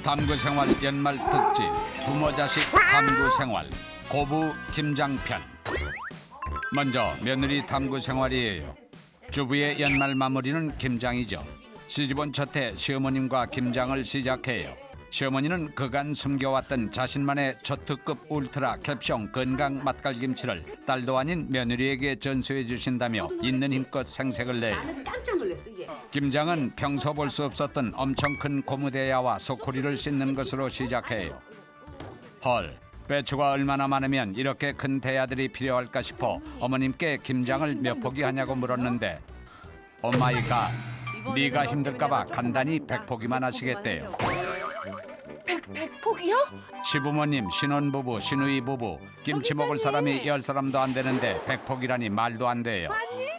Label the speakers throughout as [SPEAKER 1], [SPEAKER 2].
[SPEAKER 1] 탐구생활 연말 특집 부모 자식 탐구생활 고부 김장편. 먼저 며느리 탐구생활이에요. 주부의 연말 마무리는 김장이죠. 시집온 첫해 시어머님과 김장을 시작해요. 시어머니는 그간 숨겨왔던 자신만의 초특급 울트라 캡숑 건강 맛깔김치를 딸도 아닌 며느리에게 전수해 주신다며 있는 힘껏 생색을 내요.
[SPEAKER 2] 나는 깜짝 놀랐어 이게.
[SPEAKER 1] 김장은 평소 볼 수 없었던 엄청 큰 고무대야와 소쿠리를 씻는 것으로 시작해요. 헐, 배추가 얼마나 많으면 이렇게 큰 대야들이 필요할까 싶어 어머님께 김장을 몇 포기 하냐고 물었는데 오마이갓, 네가 힘들까봐 간단히 100포기만 하시겠대요.
[SPEAKER 3] 100포기요?
[SPEAKER 1] 시부모님, 신혼부부, 시누이 부부 김치 먹을 사람이 10사람도 안 되는데 100포기라니 말도 안 돼요.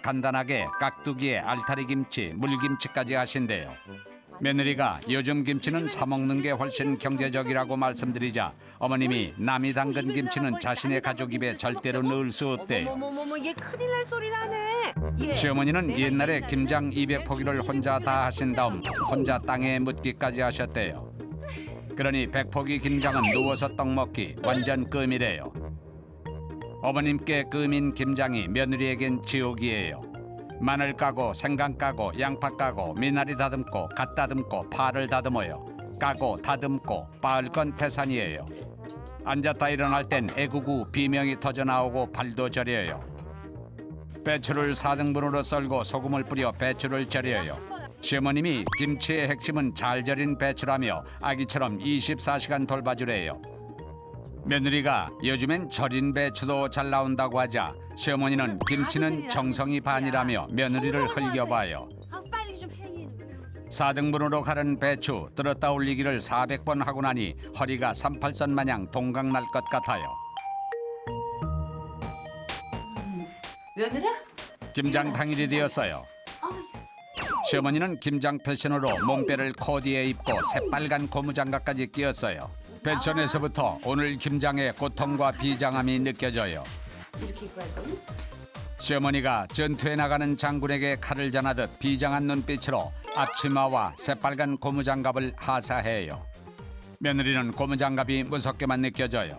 [SPEAKER 1] 간단하게 깍두기에 알타리 김치, 물김치까지 하신대요. 며느리가 요즘 김치는 사 먹는 게 훨씬 경제적이라고 말씀드리자 어머님이 남이 담근 김치는 자신의 가족 입에 절대로 넣을 수 없대요.
[SPEAKER 2] 어머머머머 얘 큰일 날 소리를 하네. 얘.
[SPEAKER 1] 시어머니는 옛날에 김장 200포기를 혼자 다 하신 다음 혼자 땅에 묻기까지 하셨대요. 그러니 100포기 김장은 누워서 떡 먹기 완전 끔이래요. 어머님께 끔인 김장이 며느리에겐 지옥이에요. 마늘 까고 생강 까고 양파 까고 미나리 다듬고 갓 다듬고 파를 다듬어요. 까고 다듬고 빻을 건 태산이에요. 앉았다 일어날 땐 애구구 비명이 터져 나오고 발도 저려요. 배추를 4등분으로 썰고 소금을 뿌려 배추를 절여요. 시어머님이 김치의 핵심은 잘 절인 배추라며 아기처럼 24시간 돌봐주래요. 며느리가 요즘엔 절인 배추도 잘 나온다고 하자 시어머니는 김치는 정성이 반이라며 며느리를 흘겨봐요.
[SPEAKER 2] 빨리 좀 해.
[SPEAKER 1] 4등분으로 가른 배추 들었다 올리기를 400번 하고 나니 허리가 38선 마냥 동강 날 것 같아요.
[SPEAKER 2] 며느라?
[SPEAKER 1] 김장 당일이 되었어요. 시어머니는 김장 패션으로 몸빼를 코디에 입고 새빨간 고무장갑까지 끼었어요. 패션에서부터 오늘 김장의 고통과 비장함이 느껴져요.
[SPEAKER 2] 이렇게 입고 할거니?
[SPEAKER 1] 시어머니가 전투에 나가는 장군에게 칼을 전하듯 비장한 눈빛으로 앞치마와 새빨간 고무장갑을 하사해요. 며느리는 고무장갑이 무섭게만 느껴져요.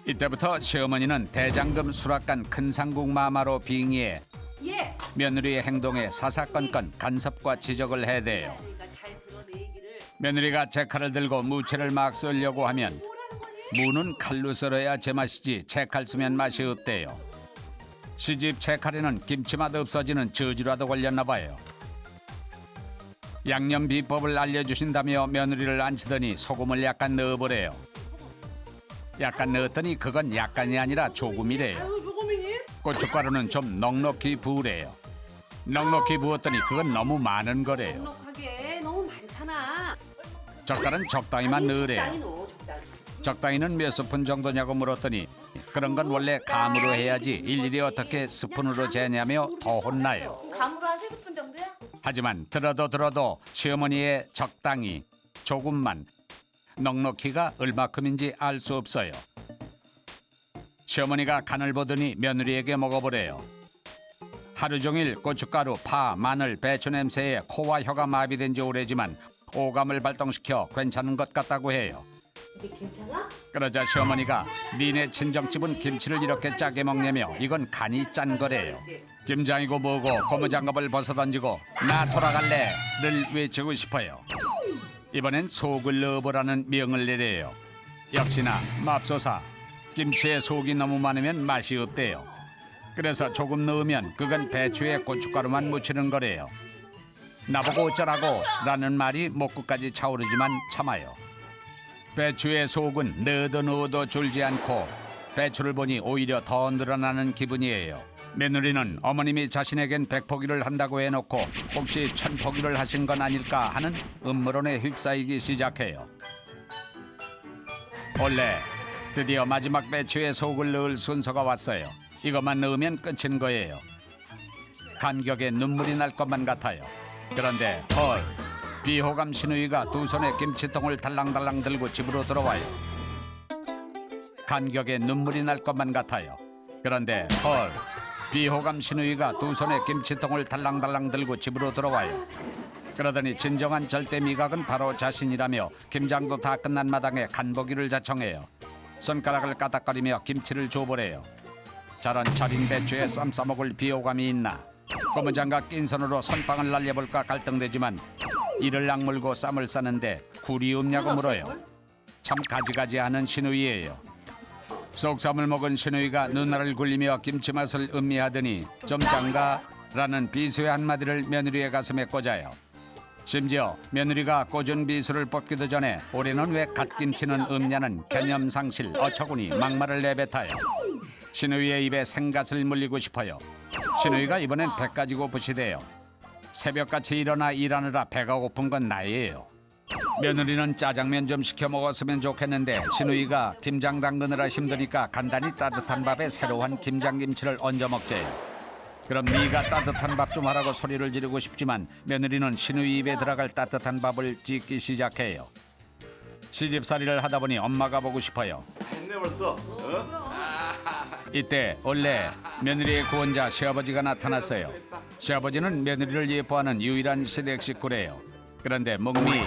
[SPEAKER 1] 이때부터 시어머니는 대장금 수락관 큰상국 마마로 빙의해
[SPEAKER 2] 예.
[SPEAKER 1] 며느리의 행동에 사사건건 간섭과 지적을 해대요.
[SPEAKER 2] 잘 들어 내 얘기를.
[SPEAKER 1] 며느리가 제 칼을 들고 무채를 막 썰려고 하면 무는 칼로 썰어야 제맛이지 채칼 쓰면 맛이 없대요. 시집 채칼에는 김치맛 없어지는 저주라도 걸렸나 봐요. 양념 비법을 알려주신다며 며느리를 앉히더니 소금을 약간 넣어보래요. 약간 넣었더니 그건 약간이 아니라 조금이래요.
[SPEAKER 2] 아유 조금이니?
[SPEAKER 1] 고춧가루는 좀 넉넉히 부으래요. 넉넉히 부었더니 그건 너무 많은 거래요.
[SPEAKER 2] 넉넉하게 너무 많잖아.
[SPEAKER 1] 젓갈은 적당히만 넣으래요.
[SPEAKER 2] 적당히 넣어 적당히.
[SPEAKER 1] 적당히는 몇 스푼 정도냐고 물었더니 그런 건 원래 감으로 해야지 일일이 어떻게 스푼으로 재냐며 더 혼나요.
[SPEAKER 3] 감으로 한 3스푼 정도야?
[SPEAKER 1] 하지만 들어도 시어머니의 적당히, 조금만, 넉넉히가 얼마큼인지 알 수 없어요. 시어머니가 간을 보더니 며느리에게 먹어보래요. 하루 종일 고춧가루, 파, 마늘, 배추 냄새에 코와 혀가 마비된 지 오래지만 오감을 발동시켜 괜찮은 것 같다고 해요.
[SPEAKER 2] 이게 괜찮아?
[SPEAKER 1] 그러자 시어머니가 니네 친정집은 김치를 이렇게 짜게 먹냐며 이건 간이 짠 거래요. 김장이고 뭐고 고무장갑을 벗어던지고 나 돌아갈래를 외치고 싶어요. 이번엔 속을 넣어보라는 명을 내려요. 역시나 맙소사 김치에 속이 너무 많으면 맛이 없대요. 그래서 조금 넣으면 그건 배추에 고춧가루만 묻히는 거래요. 나보고 어쩌라고 라는 말이 목구까지 차오르지만 참아요. 배추의 속은 넣어도 줄지 않고 배추를 보니 오히려 더 늘어나는 기분이에요. 며느리는 어머님이 자신에겐 100포기를 한다고 해놓고 혹시 1000포기를 하신 건 아닐까 하는 음모론에 휩싸이기 시작해요. 원래 드디어 마지막 배추에 속을 넣을 순서가 왔어요. 이것만 넣으면 끝인 거예요. 감격에 눈물이 날 것만 같아요. 그런데 헐, 비호감 시누이가 두 손에 김치통을 달랑달랑 들고 집으로 들어와요. 감격에 눈물이 날 것만 같아요. 그런데 헐, 비호감 시누이가 두 손에 김치통을 달랑달랑 들고 집으로 들어와요. 그러더니 진정한 절대 미각은 바로 자신이라며 김장도 다 끝난 마당에 간보기를 자청해요. 손가락을 까닥거리며 김치를 줘보래요. 저런 절인 배추에 쌈 싸먹을 비호감이 있나. 고무장갑 낀 손으로 선빵을 날려볼까 갈등되지만 이를 악물고 쌈을 싸는데 굴이 없냐고 물어요. 참 가지가지하는 시누이예요. 쏙쌈을 먹은 시누이가 눈알을 굴리며 김치 맛을 음미하더니 좀 짠가? 라는 비수의 한마디를 며느리의 가슴에 꽂아요. 심지어 며느리가 꽂은 비수를 뽑기도 전에 올해는 왜 갓김치는 없냐는 개념 상실 어처구니 막말을 내뱉어요. 시누이의 입에 생갓을 물리고 싶어요. 시누이가 이번엔 배 가지고 부시대요. 새벽같이 일어나 일하느라 배가 고픈 건 나예요. 며느리는 짜장면 좀 시켜 먹었으면 좋겠는데 시누이가 김장 담그느라 힘드니까 간단히 따뜻한 밥에 새로운 김장김치를 얹어 먹재요. 그럼 네가 따뜻한 밥 좀 하라고 소리를 지르고 싶지만 며느리는 시누이 입에 들어갈 따뜻한 밥을 짓기 시작해요. 시집살이를 하다 보니 엄마가 보고 싶어요.
[SPEAKER 3] 했네 벌써.
[SPEAKER 1] 이때 원래 며느리의 구원자 시아버지가 나타났어요. 시아버지는 며느리를 예뻐하는 유일한 시댁 식구래요. 그런데 묵미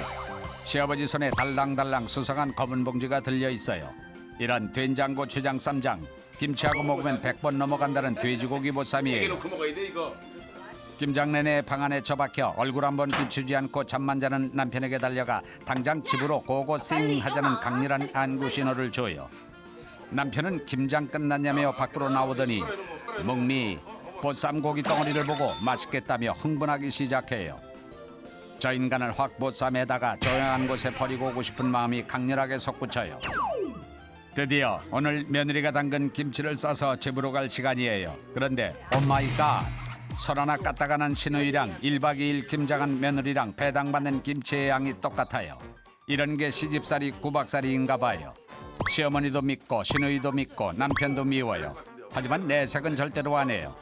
[SPEAKER 1] 시아버지 손에 달랑달랑 수상한 검은 봉지가 들려 있어요. 이런 된장, 고추장, 쌈장, 김치하고 먹으면 100번 넘어간다는 돼지고기 보쌈이에요.
[SPEAKER 3] 놓고 먹어야 돼 이거.
[SPEAKER 1] 김장 내내 방 안에 처박혀 얼굴 한번 비추지 않고 잠만 자는 남편에게 달려가 당장 집으로 고고싱 하자는 강렬한 안구 신호를 줘요. 남편은 김장 끝났냐며 밖으로 나오더니 묵미 보쌈 고기 덩어리를 보고 맛있겠다며 흥분하기 시작해요. 저 인간을 확 보쌈에다가 조용한 곳에 버리고 오고 싶은 마음이 강렬하게 솟구쳐요. 드디어 오늘 며느리가 담근 김치를 싸서 집으로 갈 시간이에요. 그런데 오마이갓, 손 하나 까딱안 한 시누이랑 1박 2일 김장한 며느리랑 배당받는 김치의 양이 똑같아요. 이런 게 시집살이 구박살이인가 봐요. 시어머니도 믿고 시누이도 믿고 남편도 미워요. 하지만 내색은 절대로 안 해요.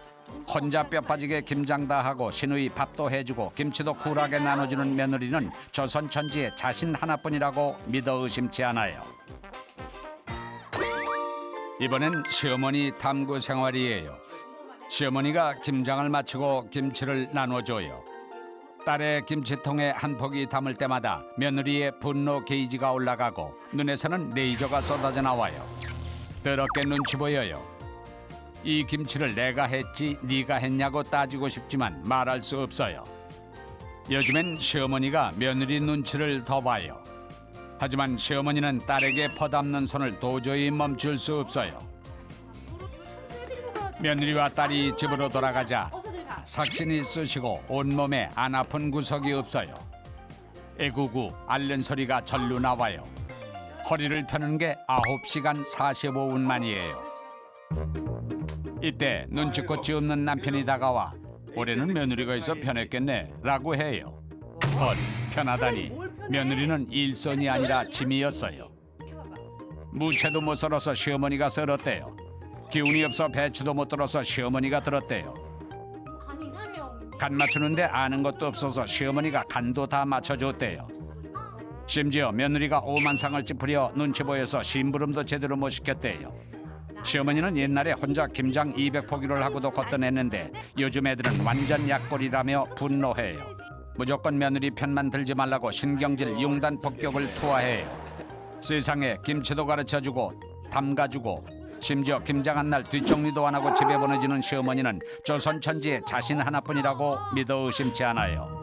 [SPEAKER 1] 혼자 뼈 빠지게 김장 다 하고 시누이 밥도 해주고 김치도 쿨하게 나눠주는 며느리는 조선 천지에 자신 하나뿐이라고 믿어 의심치 않아요. 이번엔 시어머니 탐구 생활이에요. 시어머니가 김장을 마치고 김치를 나눠줘요. 딸의 김치통에 한 포기 담을 때마다 며느리의 분노 게이지가 올라가고 눈에서는 레이저가 쏟아져 나와요. 더럽게 눈치 보여요. 이 김치를 내가 했지 네가 했냐고 따지고 싶지만 말할 수 없어요. 요즘엔 시어머니가 며느리 눈치를 더 봐요. 하지만 시어머니는 딸에게 퍼담는 손을 도저히 멈출 수 없어요. 며느리와 딸이 집으로 돌아가자 삭신이 쑤시고 온몸에 안 아픈 구석이 없어요. 에구구 앓는 소리가 절로 나와요. 허리를 펴는 게 9시간 45분 만이에요. 이때 눈치꽃이 없는 남편이 다가와 올해는 며느리가 있어 편했겠네 라고 해요. 헐, 편하다니 며느리는 일손이 아니라 짐이었어요. 무채도 못 썰어서 시어머니가 썰었대요. 기운이 없어 배추도 못 들어서 시어머니가 들었대요.
[SPEAKER 2] 간이 이상해요.
[SPEAKER 1] 간 맞추는데 아는 것도 없어서 시어머니가 간도 다 맞춰줬대요. 심지어 며느리가 오만상을 찌푸려 눈치 보여서 심부름도 제대로 못 시켰대요. 시어머니는 옛날에 혼자 김장 200포기를 하고도 걷어냈는데 요즘 애들은 완전 약골이라며 분노해요. 무조건 며느리 편만 들지 말라고 신경질 융단 폭격을 투하해요. 세상에 김치도 가르쳐주고 담가주고 심지어 김장한 날 뒷정리도 안 하고 집에 보내주는 시어머니는 조선 천지에 자신 하나뿐이라고 믿어 의심치 않아요.